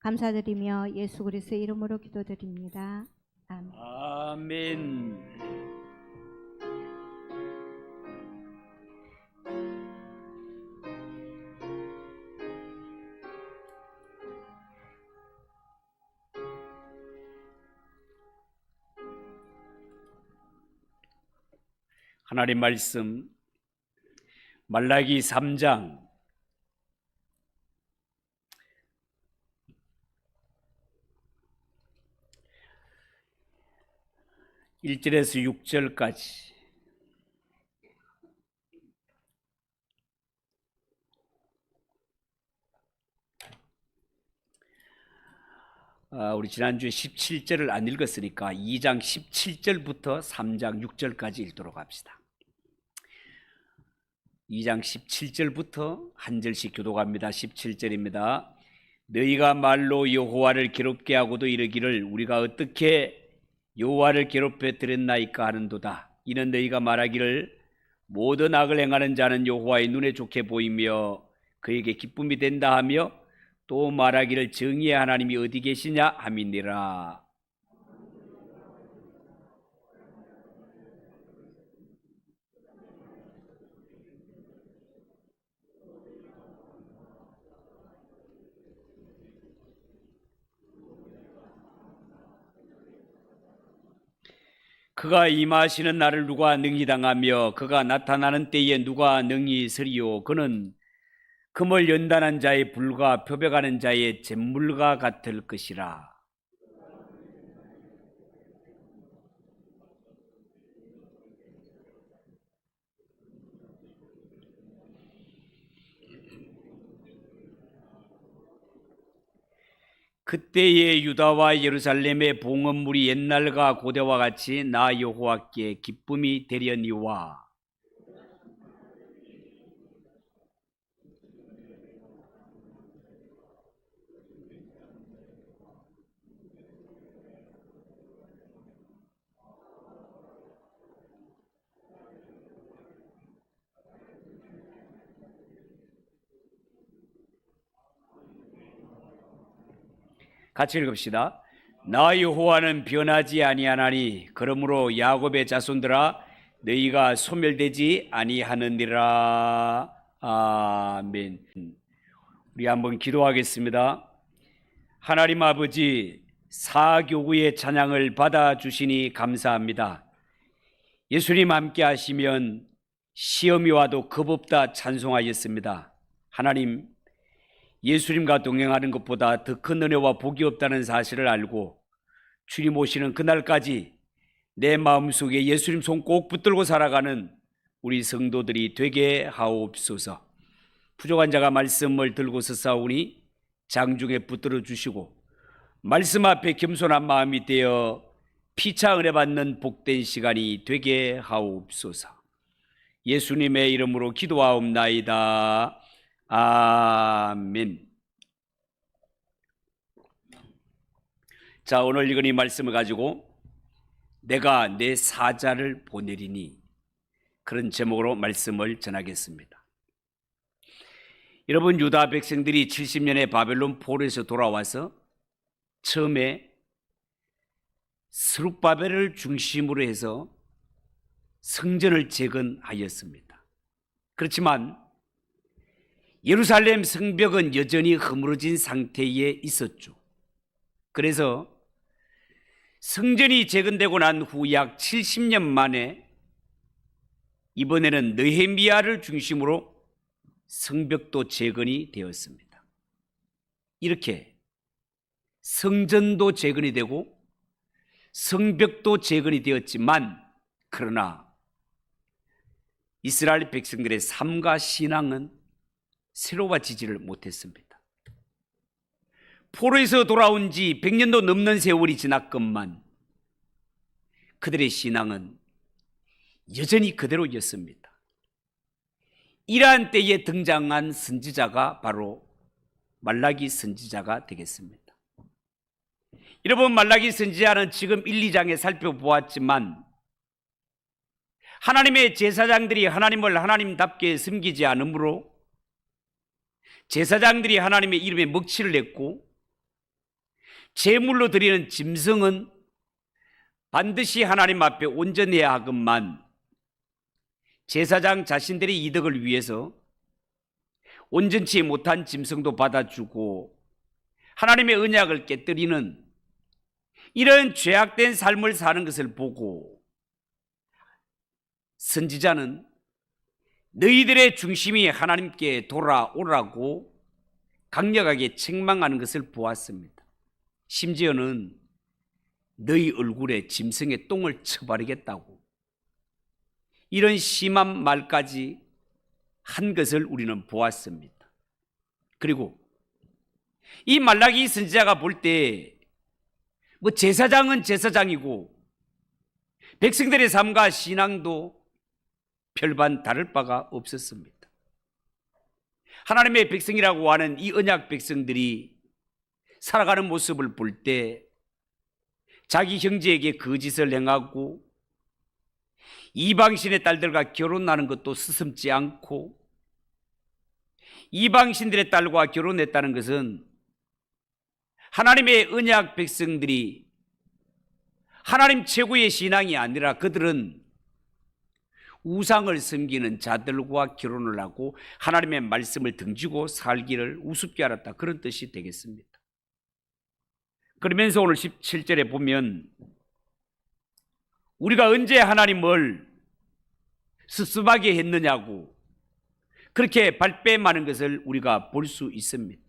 감사드리며 예수 그리스도의 이름으로 기도드립니다. 아멘. 아멘. 하나님 말씀 말라기 3장 1절에서 6절까지 우리 지난주에 17절을 안 읽었으니까 2장 17절부터 3장 6절까지 읽도록 합시다. 2장 17절부터 한 절씩 교독합니다. 17절입니다. 너희가 말로 여호와를 괴롭게 하고도 이르기를 우리가 어떻게 여호와를 괴롭혀 드렸나이까 하는도다. 이는 너희가 말하기를 모든 악을 행하는 자는 여호와의 눈에 좋게 보이며 그에게 기쁨이 된다 하며 또 말하기를 정의의 하나님이 어디 계시냐 함이니라. 그가 임하시는 날을 누가 능히 당하며 그가 나타나는 때에 누가 능히 서리요. 그는 금을 연단한 자의 불과 표백하는 자의 잿물과 같을 것이라. 그때의 유다와 예루살렘의 봉헌물이 옛날과 고대와 같이 나 여호와께 기쁨이 되려니와. 같이 읽읍시다. 나 여호와는 변하지 아니하나니 그러므로 야곱의 자손들아 너희가 소멸되지 아니하느니라. 아멘. 우리 한번 기도하겠습니다. 하나님 아버지, 사교구의 찬양을 받아주시니 감사합니다. 예수님 함께 하시면 시험이 와도 겁없다 찬송하였습니다. 하나님, 예수님과 동행하는 것보다 더 큰 은혜와 복이 없다는 사실을 알고 주님 오시는 그날까지 내 마음속에 예수님 손 꼭 붙들고 살아가는 우리 성도들이 되게 하옵소서. 부족한 자가 말씀을 들고 서사오니 장중에 붙들어 주시고 말씀 앞에 겸손한 마음이 되어 피차 은혜 받는 복된 시간이 되게 하옵소서. 예수님의 이름으로 기도하옵나이다. 아멘. 자, 오늘 읽은 이 말씀을 가지고 내가 내 사자를 보내리니, 그런 제목으로 말씀을 전하겠습니다. 여러분, 유다 백성들이 70년의 바벨론 포로에서 돌아와서 처음에 스룹바벨을 중심으로 해서 성전을 재건하였습니다. 그렇지만 예루살렘 성벽은 여전히 허물어진 상태에 있었죠. 그래서 성전이 재건되고 난 후 약 70년 만에 이번에는 느헤미야를 중심으로 성벽도 재건이 되었습니다. 이렇게 성전도 재건이 되고 성벽도 재건이 되었지만, 그러나 이스라엘 백성들의 삶과 신앙은 새로워지지를 못했습니다. 포로에서 돌아온 지 100년도 넘는 세월이 지났건만 그들의 신앙은 여전히 그대로였습니다. 이러한 때에 등장한 선지자가 바로 말라기 선지자가 되겠습니다. 여러분, 말라기 선지자는 지금 1, 2장에 살펴보았지만 하나님의 제사장들이 하나님을 하나님답게 섬기지 않으므로 제사장들이 하나님의 이름에 먹칠을 했고 제물로 드리는 짐승은 반드시 하나님 앞에 온전해야 하건만 제사장 자신들의 이득을 위해서 온전치 못한 짐승도 받아주고 하나님의 언약을 깨뜨리는 이런 죄악된 삶을 사는 것을 보고 선지자는 너희들의 중심이 하나님께 돌아오라고 강력하게 책망하는 것을 보았습니다. 심지어는 너희 얼굴에 짐승의 똥을 쳐바르겠다고 이런 심한 말까지 한 것을 우리는 보았습니다. 그리고 이 말라기 선지자가 볼 때 제사장은 제사장이고 백성들의 삶과 신앙도 별반 다를 바가 없었습니다. 하나님의 백성이라고 하는 이 언약 백성들이 살아가는 모습을 볼 때 자기 형제에게 거짓을 행하고 이방신의 딸들과 결혼하는 것도 스슴지 않고 이방신들의 딸과 결혼했다는 것은 하나님의 언약 백성들이 하나님 최고의 신앙이 아니라 그들은 우상을 섬기는 자들과 결혼을 하고 하나님의 말씀을 등지고 살기를 우습게 알았다, 그런 뜻이 되겠습니다. 그러면서 오늘 17절에 보면 우리가 언제 하나님을 습습하게 했느냐고 그렇게 발뺌하는 것을 우리가 볼 수 있습니다.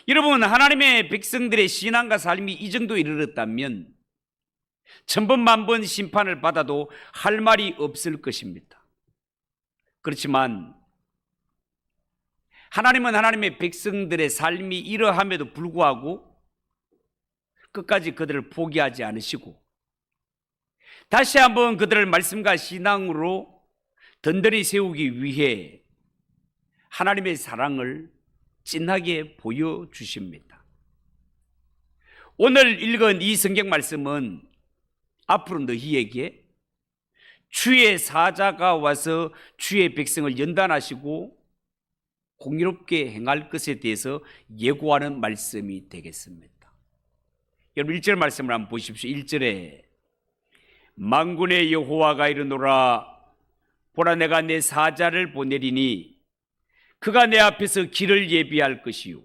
여러분, 하나님의 백성들의 신앙과 삶이 이 정도에 이르렀다면 천번만번 심판을 받아도 할 말이 없을 것입니다. 그렇지만 하나님은 하나님의 백성들의 삶이 이러함에도 불구하고 끝까지 그들을 포기하지 않으시고 다시 한번 그들을 말씀과 신앙으로 든든히 세우기 위해 하나님의 사랑을 진하게 보여주십니다. 오늘 읽은 이 성경 말씀은 앞으로 너희에게 주의 사자가 와서 주의 백성을 연단하시고 공의롭게 행할 것에 대해서 예고하는 말씀이 되겠습니다. 여러분 1절 말씀을 한번 보십시오. 1절에 만군의 여호와가 이르노라, 보라 내가 내 사자를 보내리니 그가 내 앞에서 길을 예비할 것이요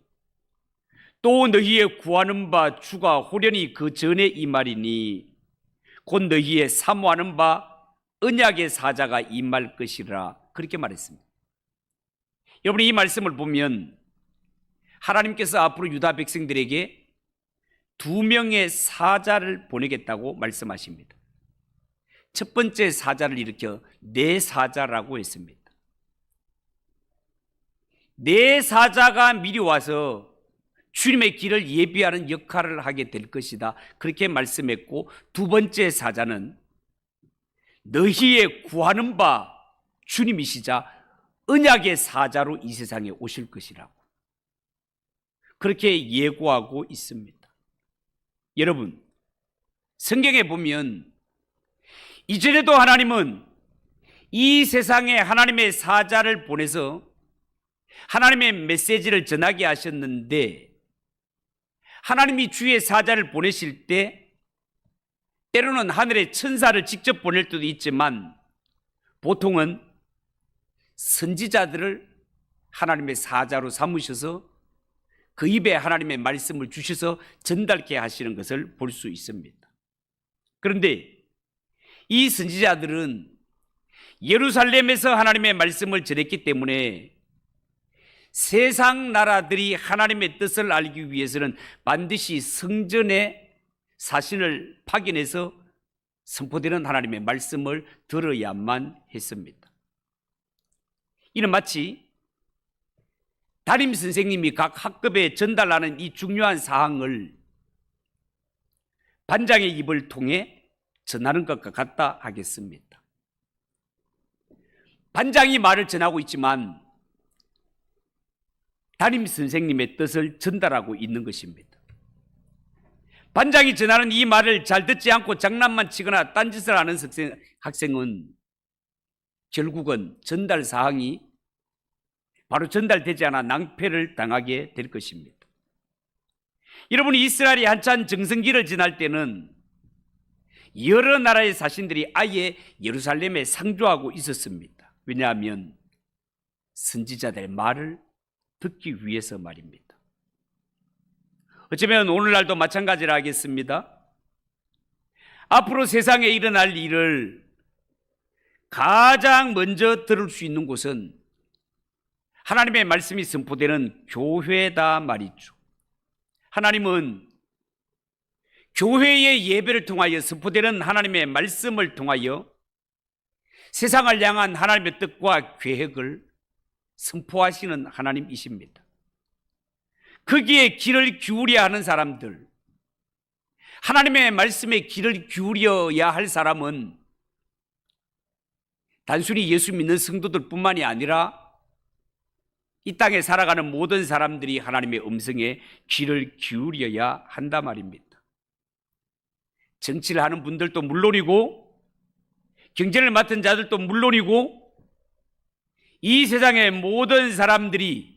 또 너희의 구하는 바 주가 호련히 그 전에 임하리니 곧 너희의 사모하는 바 언약의 사자가 임할 것이라, 그렇게 말했습니다. 여러분, 이 말씀을 보면 하나님께서 앞으로 유다 백성들에게 2명의 사자를 보내겠다고 말씀하십니다. 첫 번째 사자를 일으켜 내 사자라고 했습니다. 내 사자가 미리 와서 주님의 길을 예비하는 역할을 하게 될 것이다, 그렇게 말씀했고, 두 번째 사자는 너희의 구하는 바 주님이시자 언약의 사자로 이 세상에 오실 것이라고 그렇게 예고하고 있습니다. 여러분, 성경에 보면 이전에도 하나님은 이 세상에 하나님의 사자를 보내서 하나님의 메시지를 전하게 하셨는데, 하나님이 주의 사자를 보내실 때 때로는 하늘의 천사를 직접 보낼 때도 있지만 보통은 선지자들을 하나님의 사자로 삼으셔서 그 입에 하나님의 말씀을 주셔서 전달케 하시는 것을 볼 수 있습니다. 그런데 이 선지자들은 예루살렘에서 하나님의 말씀을 전했기 때문에 세상 나라들이 하나님의 뜻을 알기 위해서는 반드시 성전에 사신을 파견해서 선포되는 하나님의 말씀을 들어야만 했습니다. 이는 마치 담임 선생님이 각 학급에 전달하는 이 중요한 사항을 반장의 입을 통해 전하는 것과 같다 하겠습니다. 반장이 말을 전하고 있지만 담임 선생님의 뜻을 전달하고 있는 것입니다. 반장이 전하는 이 말을 잘 듣지 않고 장난만 치거나 딴짓을 하는 학생은 결국은 전달 사항이 바로 전달되지 않아 낭패를 당하게 될 것입니다. 여러분, 이스라엘이 한참 정성기를 지날 때는 여러 나라의 사신들이 아예 예루살렘에 상주하고 있었습니다. 왜냐하면 선지자들의 말을 듣기 위해서 말입니다. 어쩌면 오늘날도 마찬가지라 하겠습니다. 앞으로 세상에 일어날 일을 가장 먼저 들을 수 있는 곳은 하나님의 말씀이 선포되는 교회다 말이죠. 하나님은 교회의 예배를 통하여 선포되는 하나님의 말씀을 통하여 세상을 향한 하나님의 뜻과 계획을 선포하시는 하나님이십니다. 거기에 귀를 기울여야 하는 사람들, 하나님의 말씀에 귀를 기울여야 할 사람은 단순히 예수 믿는 성도들뿐만이 아니라 이 땅에 살아가는 모든 사람들이 하나님의 음성에 귀를 기울여야 한단 말입니다. 정치를 하는 분들도 물론이고 경제를 맡은 자들도 물론이고 이 세상의 모든 사람들이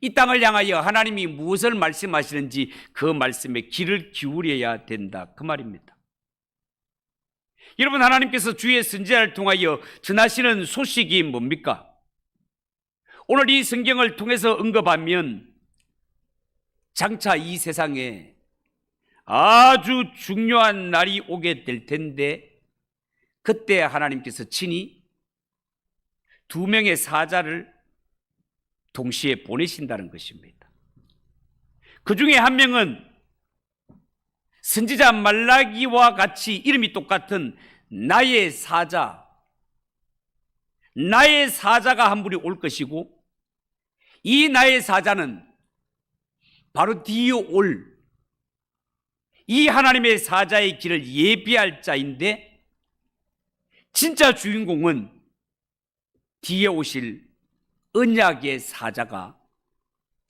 이 땅을 향하여 하나님이 무엇을 말씀하시는지 그 말씀에 귀를 기울여야 된다, 그 말입니다. 여러분, 하나님께서 주의 선지자를 통하여 전하시는 소식이 뭡니까? 오늘 이 성경을 통해서 언급하면 장차 이 세상에 아주 중요한 날이 오게 될 텐데 그때 하나님께서 친히 두 명의 사자를 동시에 보내신다는 것입니다. 그 중에 한 명은 선지자 말라기와 같이 이름이 똑같은 나의 사자가 한 분이 올 것이고, 이 나의 사자는 바로 뒤에 올 이 하나님의 사자의 길을 예비할 자인데, 진짜 주인공은 뒤에 오실 언약의 사자가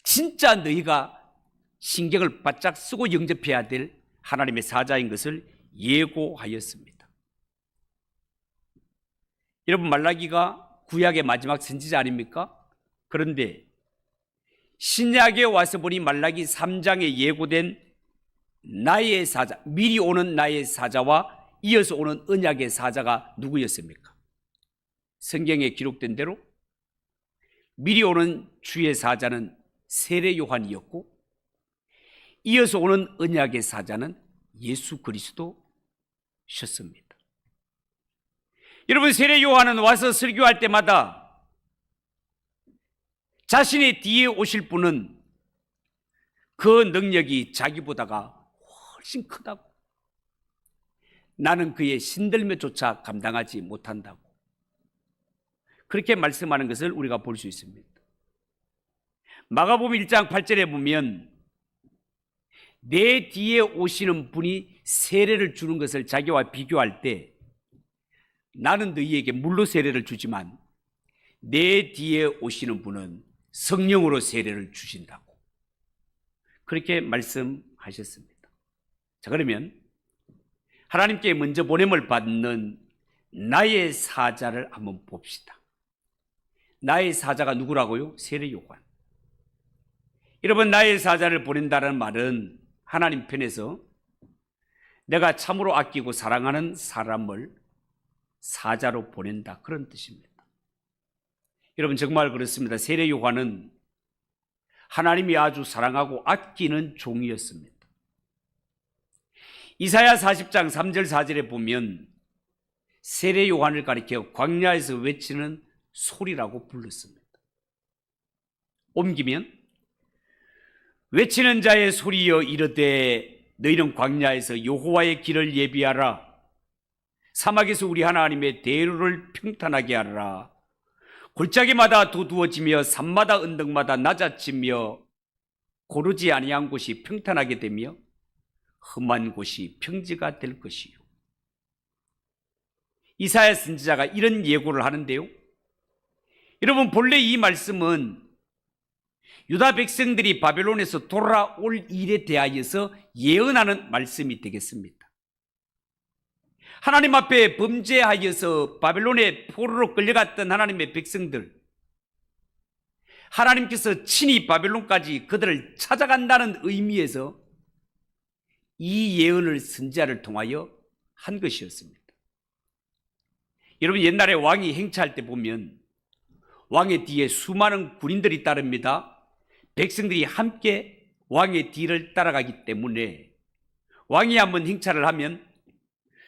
진짜 너희가 신경을 바짝 쓰고 영접해야 될 하나님의 사자인 것을 예고하였습니다. 여러분, 말라기가 구약의 마지막 선지자 아닙니까? 그런데 신약에 와서 보니 말라기 3장에 예고된 나의 사자, 미리 오는 나의 사자와 이어서 오는 언약의 사자가 누구였습니까? 성경에 기록된 대로 미리 오는 주의 사자는 세례 요한이었고, 이어서 오는 언약의 사자는 예수 그리스도셨습니다. 여러분, 세례 요한은 와서 설교할 때마다 자신의 뒤에 오실 분은 그 능력이 자기보다가 훨씬 크다고, 나는 그의 신들매조차 감당하지 못한다고, 그렇게 말씀하는 것을 우리가 볼 수 있습니다. 마가복음 1장 8절에 보면 내 뒤에 오시는 분이 세례를 주는 것을 자기와 비교할 때, 나는 너희에게 물로 세례를 주지만 내 뒤에 오시는 분은 성령으로 세례를 주신다고, 그렇게 말씀하셨습니다. 자, 그러면 하나님께 먼저 보냄을 받는 나의 사자를 한번 봅시다. 나의 사자가 누구라고요? 세례 요한. 여러분, 나의 사자를 보낸다는 말은 하나님 편에서 내가 참으로 아끼고 사랑하는 사람을 사자로 보낸다, 그런 뜻입니다. 여러분, 정말 그렇습니다. 세례 요한은 하나님이 아주 사랑하고 아끼는 종이었습니다. 이사야 40장 3절 4절에 보면 세례 요한을 가리켜 광야에서 외치는 소리라고 불렀습니다. 옮기면 외치는 자의 소리여 이르되 너희는 광야에서 여호와의 길을 예비하라, 사막에서 우리 하나님의 대로를 평탄하게 하라. 골짜기마다 두두어지며 산마다 언덕마다 낮아지며 고르지 아니한 곳이 평탄하게 되며 험한 곳이 평지가 될 것이요. 이사야 선지자가 이런 예고를 하는데요, 여러분, 본래 이 말씀은 유다 백성들이 바벨론에서 돌아올 일에 대하여서 예언하는 말씀이 되겠습니다. 하나님 앞에 범죄하여서 바벨론의 포로로 끌려갔던 하나님의 백성들, 하나님께서 친히 바벨론까지 그들을 찾아간다는 의미에서 이 예언을 선지자를 통하여 한 것이었습니다. 여러분, 옛날에 왕이 행차할 때 보면 왕의 뒤에 수많은 군인들이 따릅니다. 백성들이 함께 왕의 뒤를 따라가기 때문에 왕이 한번 행차를 하면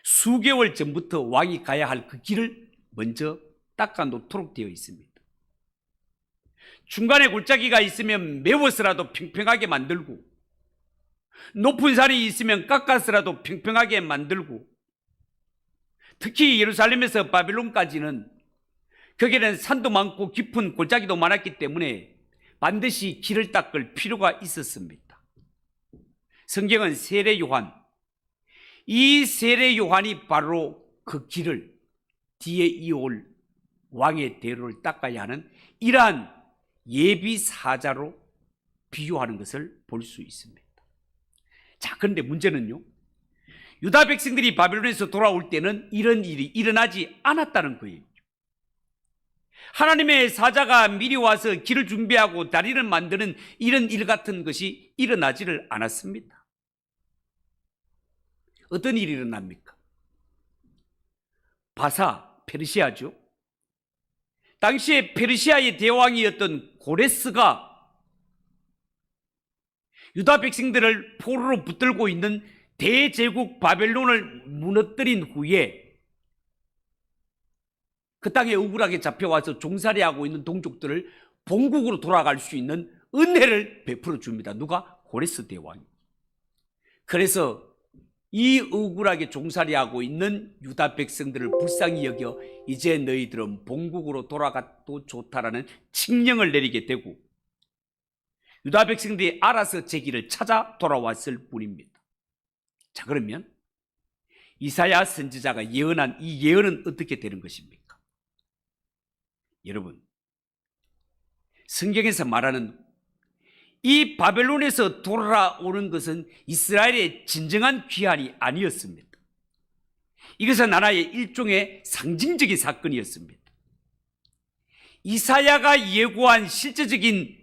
수개월 전부터 왕이 가야 할 그 길을 먼저 닦아 놓도록 되어 있습니다. 중간에 골짜기가 있으면 메워서라도 평평하게 만들고, 높은 산이 있으면 깎아서라도 평평하게 만들고, 특히 예루살렘에서 바벨론까지는 거기는 산도 많고 깊은 골짜기도 많았기 때문에 반드시 길을 닦을 필요가 있었습니다. 성경은 세례 요한, 이 세례 요한이 바로 그 길을 뒤에 이어올 왕의 대로를 닦아야 하는 이러한 예비 사자로 비유하는 것을 볼 수 있습니다. 자, 그런데 문제는요, 유다 백성들이 바벨론에서 돌아올 때는 이런 일이 일어나지 않았다는 거예요. 하나님의 사자가 미리 와서 길을 준비하고 다리를 만드는 이런 일 같은 것이 일어나지를 않았습니다. 어떤 일이 일어납니까? 바사, 페르시아죠. 당시에 페르시아의 대왕이었던 고레스가 유다 백성들을 포로로 붙들고 있는 대제국 바벨론을 무너뜨린 후에 그 땅에 억울하게 잡혀와서 종살이하고 있는 동족들을 본국으로 돌아갈 수 있는 은혜를 베풀어 줍니다. 누가? 고레스 대왕이. 그래서 이 억울하게 종살이하고 있는 유다 백성들을 불쌍히 여겨 이제 너희들은 본국으로 돌아가도 좋다라는 칙령을 내리게 되고, 유다 백성들이 알아서 제 길을 찾아 돌아왔을 뿐입니다. 자, 그러면 이사야 선지자가 예언한 이 예언은 어떻게 되는 것입니까? 여러분, 성경에서 말하는 이 바벨론에서 돌아오는 것은 이스라엘의 진정한 귀환이 아니었습니다. 이것은 하나의 일종의 상징적인 사건이었습니다. 이사야가 예고한 실제적인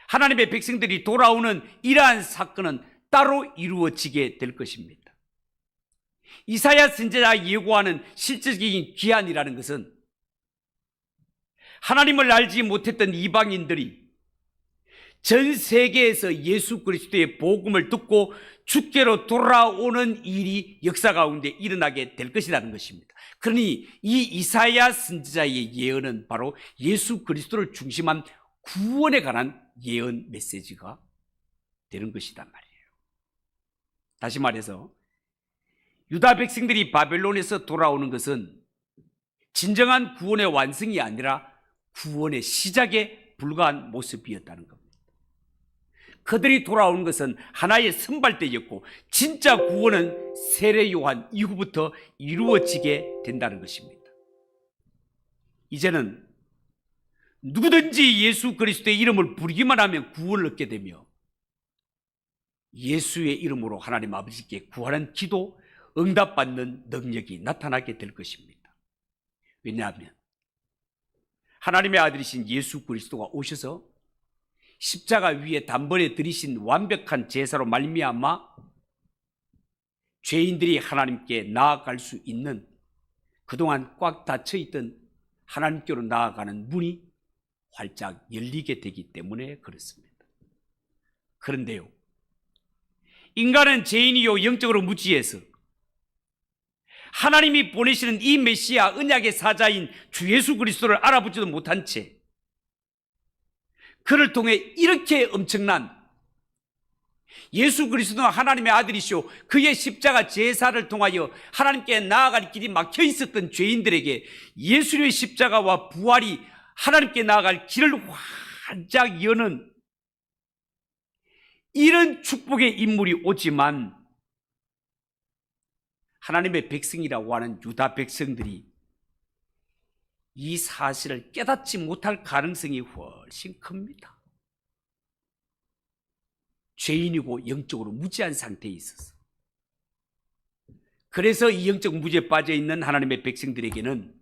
하나님의 백성들이 돌아오는 이러한 사건은 따로 이루어지게 될 것입니다. 이사야 선지자가 예고하는 실제적인 귀환이라는 것은 하나님을 알지 못했던 이방인들이 전 세계에서 예수 그리스도의 복음을 듣고 주께로 돌아오는 일이 역사 가운데 일어나게 될 것이라는 것입니다. 그러니 이 이사야 선지자의 예언은 바로 예수 그리스도를 중심한 구원에 관한 예언 메시지가 되는 것이란 말이에요. 다시 말해서 유다 백성들이 바벨론에서 돌아오는 것은 진정한 구원의 완성이 아니라 구원의 시작에 불과한 모습이었다는 겁니다. 그들이 돌아오는 것은 하나의 선발대였고, 진짜 구원은 세례 요한 이후부터 이루어지게 된다는 것입니다. 이제는 누구든지 예수 그리스도의 이름을 부르기만 하면 구원을 얻게 되며, 예수의 이름으로 하나님 아버지께 구하는 기도, 응답받는 능력이 나타나게 될 것입니다. 왜냐하면 하나님의 아들이신 예수 그리스도가 오셔서 십자가 위에 단번에 들이신 완벽한 제사로 말미암아 죄인들이 하나님께 나아갈 수 있는, 그동안 꽉 닫혀 있던 하나님께로 나아가는 문이 활짝 열리게 되기 때문에 그렇습니다. 그런데요, 인간은 죄인이요 영적으로 무지해서 하나님이 보내시는 이 메시아 언약의 사자인 주 예수 그리스도를 알아보지도 못한 채 그를 통해 이렇게 엄청난 예수 그리스도는 하나님의 아들이시오, 그의 십자가 제사를 통하여 하나님께 나아갈 길이 막혀 있었던 죄인들에게 예수님의 십자가와 부활이 하나님께 나아갈 길을 활짝 여는 이런 축복의 인물이 오지만, 하나님의 백성이라고 하는 유다 백성들이 이 사실을 깨닫지 못할 가능성이 훨씬 큽니다. 죄인이고 영적으로 무지한 상태에 있어서. 그래서 이 영적 무지에 빠져 있는 하나님의 백성들에게는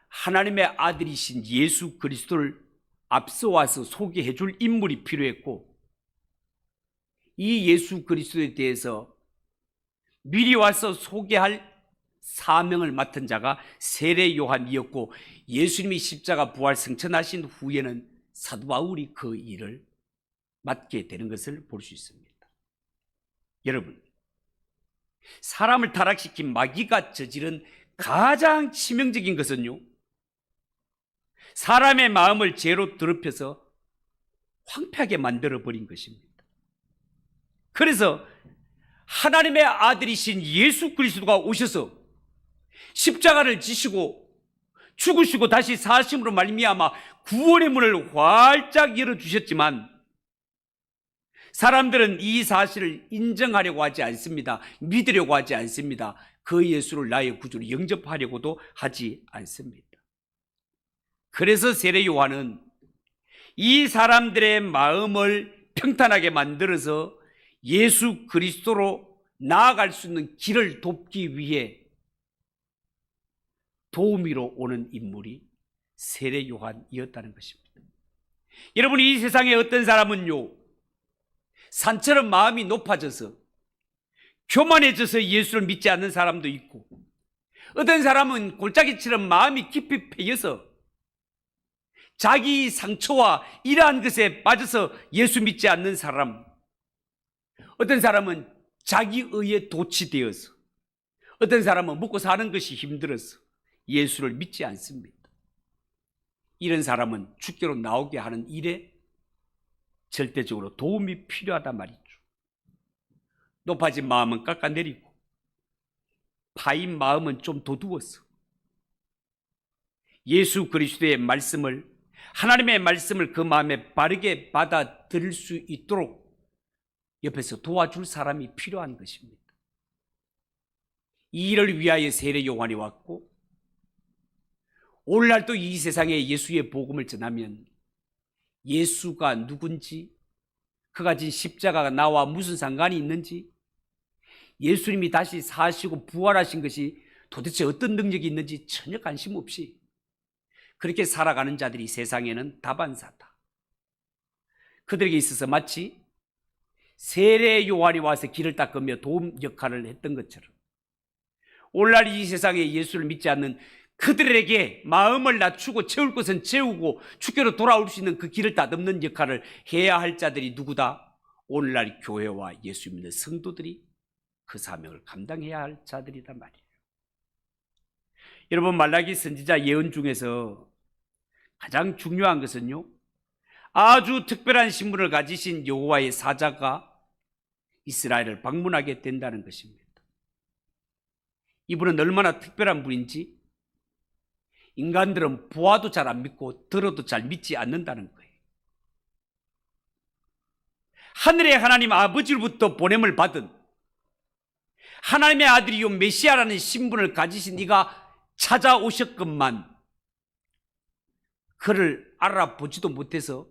하나님의 아들이신 예수 그리스도를 앞서 와서 소개해 줄 인물이 필요했고, 이 예수 그리스도에 대해서 미리 와서 소개할 사명을 맡은 자가 세례 요한이었고, 예수님이 십자가 부활 승천하신 후에는 사도 바울이 그 일을 맡게 되는 것을 볼 수 있습니다. 여러분, 사람을 타락시킨 마귀가 저지른 가장 치명적인 것은요, 사람의 마음을 죄로 더럽혀서 황폐하게 만들어버린 것입니다. 그래서 하나님의 아들이신 예수 그리스도가 오셔서 십자가를 지시고 죽으시고 다시 사심으로 말미암아 구원의 문을 활짝 열어주셨지만, 사람들은 이 사실을 인정하려고 하지 않습니다. 믿으려고 하지 않습니다. 그 예수를 나의 구주로 영접하려고도 하지 않습니다. 그래서 세례 요한은 이 사람들의 마음을 평탄하게 만들어서 예수 그리스도로 나아갈 수 있는 길을 돕기 위해 도우미로 오는 인물이 세례 요한이었다는 것입니다. 여러분, 이 세상에 어떤 사람은요, 산처럼 마음이 높아져서 교만해져서 예수를 믿지 않는 사람도 있고, 어떤 사람은 골짜기처럼 마음이 깊이 패여서 자기 상처와 이러한 것에 빠져서 예수 믿지 않는 사람, 어떤 사람은 자기 의에 도취되어서, 어떤 사람은 먹고 사는 것이 힘들어서 예수를 믿지 않습니다. 이런 사람은 주께로 나오게 하는 일에 절대적으로 도움이 필요하단 말이죠. 높아진 마음은 깎아내리고 파인 마음은 좀 도두어서 예수 그리스도의 말씀을, 하나님의 말씀을 그 마음에 바르게 받아들일 수 있도록 옆에서 도와줄 사람이 필요한 것입니다. 이 일을 위하여 세례 요한이 왔고, 오늘날 또 이 세상에 예수의 복음을 전하면 예수가 누군지, 그가 진 십자가가 나와 무슨 상관이 있는지, 예수님이 다시 사시고 부활하신 것이 도대체 어떤 능력이 있는지 전혀 관심 없이 그렇게 살아가는 자들이 세상에는 다반사다. 그들에게 있어서 마치 세례 요한이 와서 길을 닦으며 도움 역할을 했던 것처럼, 오늘날 이 세상에 예수를 믿지 않는 그들에게 마음을 낮추고 채울 것은 채우고 주께로 돌아올 수 있는 그 길을 다듬는 역할을 해야 할 자들이 누구다? 오늘날 교회와 예수 믿는 성도들이 그 사명을 감당해야 할 자들이란 말이에요. 여러분, 말라기 선지자 예언 중에서 가장 중요한 것은요, 아주 특별한 신분을 가지신 여호와의 사자가 이스라엘을 방문하게 된다는 것입니다. 이분은 얼마나 특별한 분인지 인간들은 보아도 잘 안 믿고 들어도 잘 믿지 않는다는 거예요. 하늘의 하나님 아버지로부터 보냄을 받은 하나님의 아들이요 메시아라는 신분을 가지신 이가 찾아오셨건만 그를 알아보지도 못해서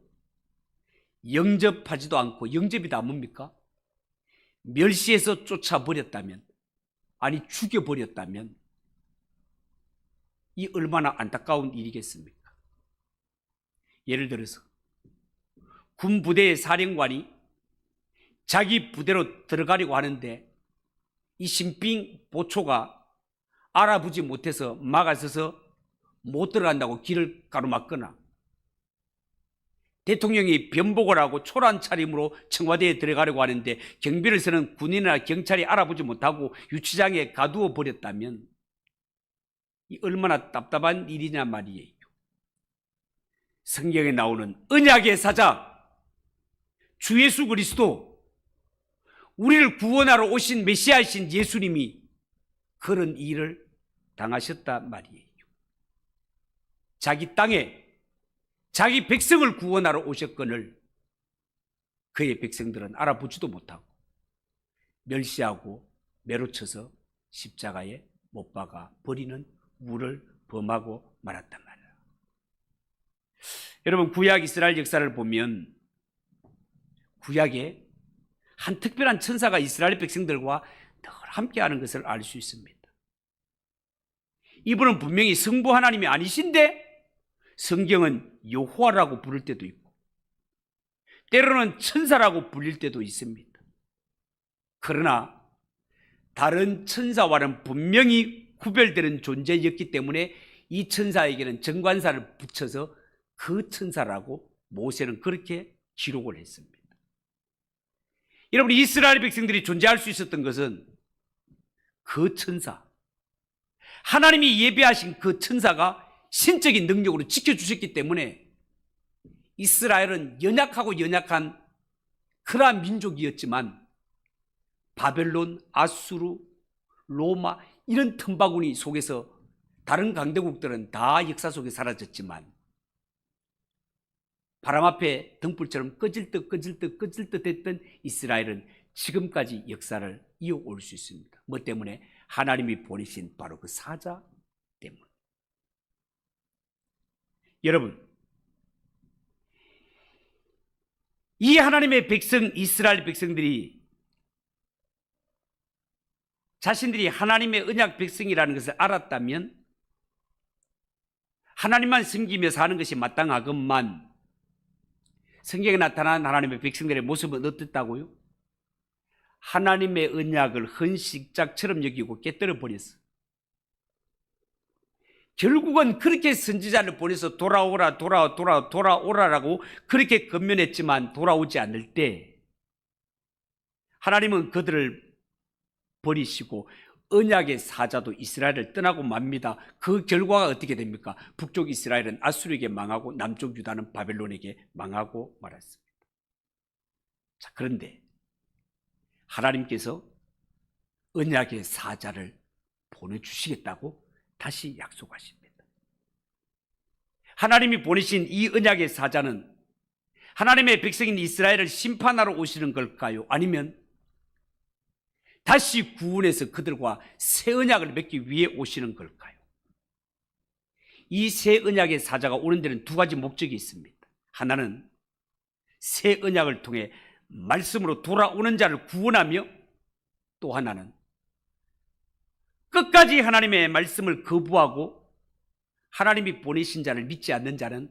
영접하지도 않고, 영접이 다 뭡니까? 멸시해서 쫓아버렸다면, 아니 죽여버렸다면 이 얼마나 안타까운 일이겠습니까? 예를 들어서 군 부대의 사령관이 자기 부대로 들어가려고 하는데 이 신빙 보초가 알아보지 못해서 막아서서 못 들어간다고 길을 가로막거나, 대통령이 변복을 하고 초란 차림으로 청와대에 들어가려고 하는데 경비를 서는 군인이나 경찰이 알아보지 못하고 유치장에 가두어 버렸다면 이 얼마나 답답한 일이냐 말이에요. 성경에 나오는 언약의 사자 주 예수 그리스도, 우리를 구원하러 오신 메시아이신 예수님이 그런 일을 당하셨단 말이에요. 자기 땅에 자기 백성을 구원하러 오셨거늘 그의 백성들은 알아보지도 못하고 멸시하고 매로쳐서 십자가에 못 박아 버리는 우를 범하고 말았단 말이에요. 여러분, 구약 이스라엘 역사를 보면 구약에 한 특별한 천사가 이스라엘 백성들과 늘 함께하는 것을 알 수 있습니다. 이분은 분명히 성부 하나님이 아니신데 성경은 여호와라고 부를 때도 있고 때로는 천사라고 불릴 때도 있습니다. 그러나 다른 천사와는 분명히 구별되는 존재였기 때문에 이 천사에게는 정관사를 붙여서 그 천사라고 모세는 그렇게 기록을 했습니다. 여러분, 이스라엘 백성들이 존재할 수 있었던 것은 그 천사, 하나님이 예비하신 그 천사가 신적인 능력으로 지켜주셨기 때문에 이스라엘은 연약하고 연약한 그러한 민족이었지만 바벨론, 아수르, 로마 이런 틈바구니 속에서 다른 강대국들은 다 역사 속에 사라졌지만 바람 앞에 등불처럼 꺼질 듯 했던 이스라엘은 지금까지 역사를 이어올 수 있습니다. 뭐 때문에? 하나님이 보내신 바로 그 사자 때문에. 여러분, 이 하나님의 백성, 이스라엘 백성들이 자신들이 하나님의 언약 백성이라는 것을 알았다면 하나님만 섬기며 사는 것이 마땅하건만 성경에 나타난 하나님의 백성들의 모습은 어땠다고요? 하나님의 언약을 헌식짝처럼 여기고 깨뜨려 버렸어. 결국은 그렇게 선지자를 보내서 돌아오라라고 그렇게 권면했지만 돌아오지 않을 때 하나님은 그들을 버리시고 언약의 사자도 이스라엘을 떠나고 맙니다. 그 결과가 어떻게 됩니까? 북쪽 이스라엘은 아수르에게 망하고 남쪽 유다는 바벨론에게 망하고 말았습니다. 자, 그런데 하나님께서 언약의 사자를 보내주시겠다고 다시 약속하십니다. 하나님이 보내신 이 언약의 사자는 하나님의 백성인 이스라엘을 심판하러 오시는 걸까요? 아니면 다시 구원해서 그들과 새 언약을 맺기 위해 오시는 걸까요? 이 새 언약의 사자가 오는 데는 두 가지 목적이 있습니다. 하나는 새 언약을 통해 말씀으로 돌아오는 자를 구원하며, 또 하나는 끝까지 하나님의 말씀을 거부하고 하나님이 보내신 자를 믿지 않는 자는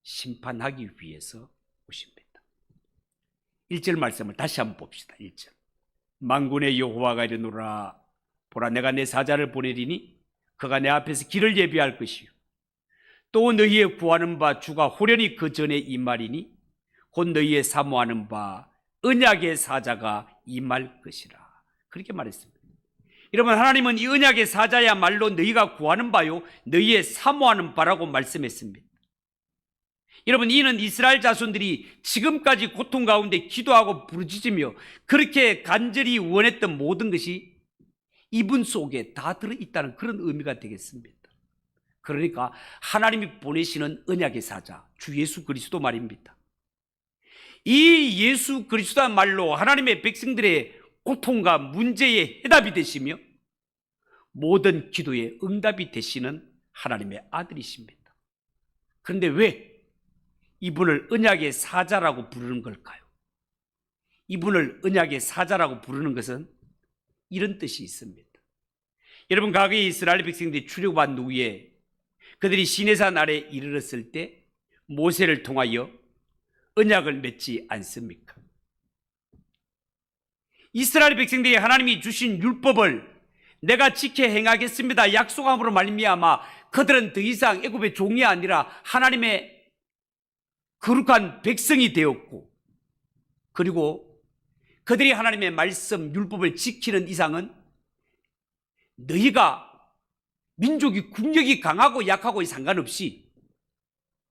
심판하기 위해서 오십니다. 1절 말씀을 다시 한번 봅시다. 1절. 만군의 여호와가 이르노라, 보라, 내가 내 사자를 보내리니 그가 내 앞에서 길을 예비할 것이요 또 너희의 구하는 바 주가 호련히 그 전에 임하리니 곧 너희의 사모하는 바 언약의 사자가 임할 것이라. 그렇게 말했습니다. 여러분, 하나님은 이 언약의 사자야말로 너희가 구하는 바요 너희의 사모하는 바라고 말씀했습니다. 여러분, 이는 이스라엘 자손들이 지금까지 고통 가운데 기도하고 부르짖으며 그렇게 간절히 원했던 모든 것이 이분 속에 다 들어있다는 그런 의미가 되겠습니다. 그러니까 하나님이 보내시는 언약의 사자 주 예수 그리스도 말입니다. 이 예수 그리스도야말로 하나님의 백성들의 고통과 문제의 해답이 되시며 모든 기도의 응답이 되시는 하나님의 아들이십니다. 그런데 왜 이분을 언약의 사자라고 부르는 걸까요? 이분을 언약의 사자라고 부르는 것은 이런 뜻이 있습니다. 여러분, 과거에 이스라엘 백성들이 출애굽한 후에 그들이 시내산 아래에 이르렀을 때 모세를 통하여 언약을 맺지 않습니까? 이스라엘 백성들이 하나님이 주신 율법을 내가 지켜 행하겠습니다 약속함으로 말미암아 그들은 더 이상 애굽의 종이 아니라 하나님의 거룩한 백성이 되었고, 그리고 그들이 하나님의 말씀 율법을 지키는 이상은 너희가 민족이 국력이 강하고 약하고 상관없이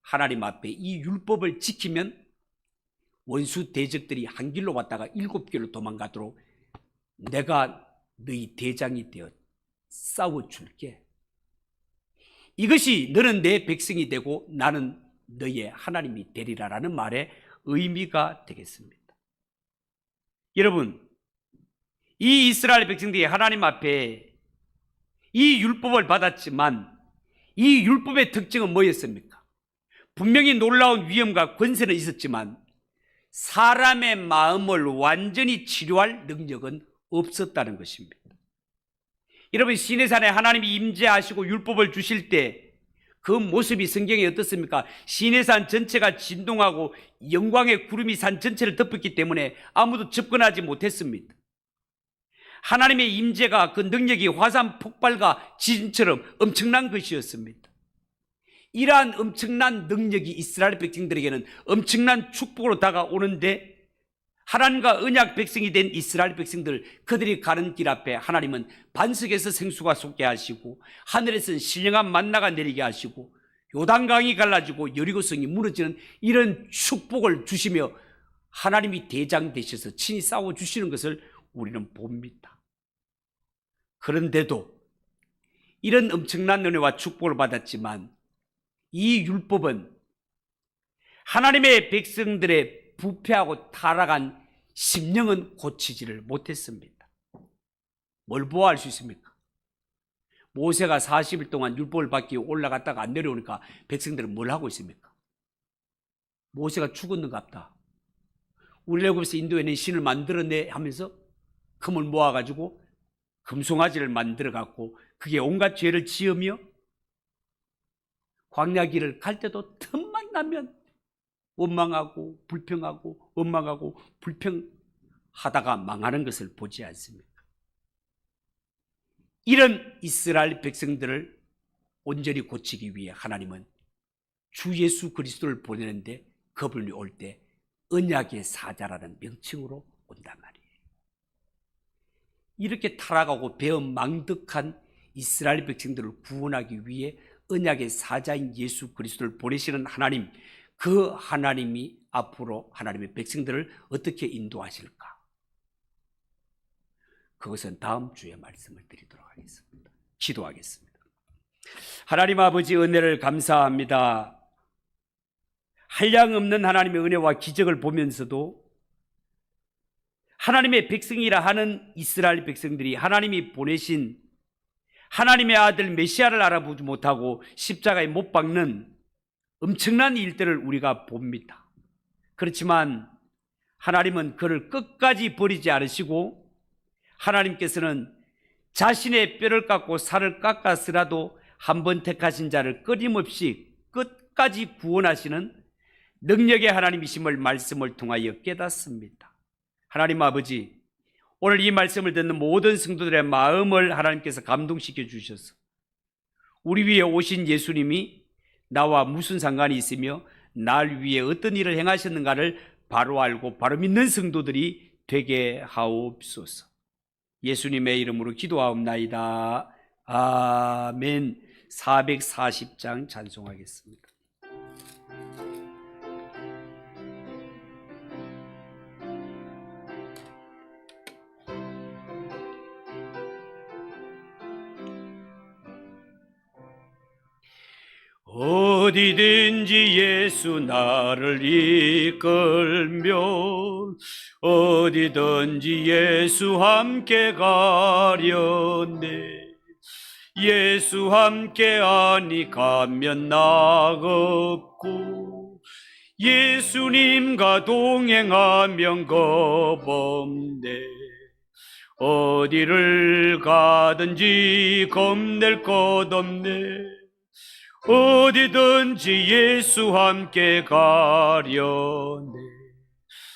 하나님 앞에 이 율법을 지키면 원수 대적들이 한 길로 왔다가 7길로 도망가도록 내가 너희 대장이 되어 싸워줄게. 이것이 너는 내 백성이 되고 나는 너희의 하나님이 되리라라는 말의 의미가 되겠습니다. 여러분, 이 이스라엘 백성들이 하나님 앞에 이 율법을 받았지만 이 율법의 특징은 뭐였습니까? 분명히 놀라운 위엄과 권세는 있었지만 사람의 마음을 완전히 치료할 능력은 없었다는 것입니다. 여러분, 시내산에 하나님이 임재하시고 율법을 주실 때 그 모습이 성경에 어떻습니까? 시내산 전체가 진동하고 영광의 구름이 산 전체를 덮었기 때문에 아무도 접근하지 못했습니다. 하나님의 임재가 그 능력이 화산 폭발과 지진처럼 엄청난 것이었습니다. 이러한 엄청난 능력이 이스라엘 백성들에게는 엄청난 축복으로 다가오는데, 하나님과 언약 백성이 된 이스라엘 백성들, 그들이 가는 길 앞에 하나님은 반석에서 생수가 솟게 하시고 하늘에서는 신령한 만나가 내리게 하시고 요단강이 갈라지고 여리고성이 무너지는 이런 축복을 주시며 하나님이 대장 되셔서 친히 싸워주시는 것을 우리는 봅니다. 그런데도 이런 엄청난 은혜와 축복을 받았지만 이 율법은 하나님의 백성들의 부패하고 타락한 심령은 고치지를 못했습니다. 뭘 보아할 수 있습니까? 모세가 40일 동안 율법을 받기 위해 올라갔다가 안 내려오니까 백성들은 뭘 하고 있습니까? 모세가 죽었는갑다. 우리레고에서 인도에 있는 신을 만들어내 하면서 금을 모아가지고 금송아지를 만들어갖고 그게 온갖 죄를 지으며 광야 길을 갈 때도 틈만 나면 원망하고 불평하고 원망하고 불평하다가 망하는 것을 보지 않습니까? 이런 이스라엘 백성들을 온전히 고치기 위해 하나님은 주 예수 그리스도를 보내는데 그분이 올 때 언약의 사자라는 명칭으로 온단 말이에요. 이렇게 타락하고 배은망덕한 이스라엘 백성들을 구원하기 위해 언약의 사자인 예수 그리스도를 보내시는 하나님, 그 하나님이 앞으로 하나님의 백성들을 어떻게 인도하실까? 그것은 다음 주에 말씀을 드리도록 하겠습니다. 기도하겠습니다. 하나님 아버지, 은혜를 감사합니다. 한량없는 하나님의 은혜와 기적을 보면서도 하나님의 백성이라 하는 이스라엘 백성들이 하나님이 보내신 하나님의 아들 메시아를 알아보지 못하고 십자가에 못 박는 엄청난 일들을 우리가 봅니다. 그렇지만 하나님은 그를 끝까지 버리지 않으시고 하나님께서는 자신의 뼈를 깎고 살을 깎았으라도 한 번 택하신 자를 끊임없이 끝까지 구원하시는 능력의 하나님이심을 말씀을 통하여 깨닫습니다. 하나님 아버지, 오늘 이 말씀을 듣는 모든 성도들의 마음을 하나님께서 감동시켜 주셔서 우리 위에 오신 예수님이 나와 무슨 상관이 있으며 날 위해 어떤 일을 행하셨는가를 바로 알고 바로 믿는 성도들이 되게 하옵소서. 예수님의 이름으로 기도하옵나이다. 아멘. 440장 찬송하겠습니다. 어디든지 예수 나를 이끌면 어디든지 예수 함께 가려네. 예수 함께 하니 가면 나 없고 예수님과 동행하면 겁없네. 어디를 가든지 겁낼 것 없네. 어디든지 예수 함께 가려네.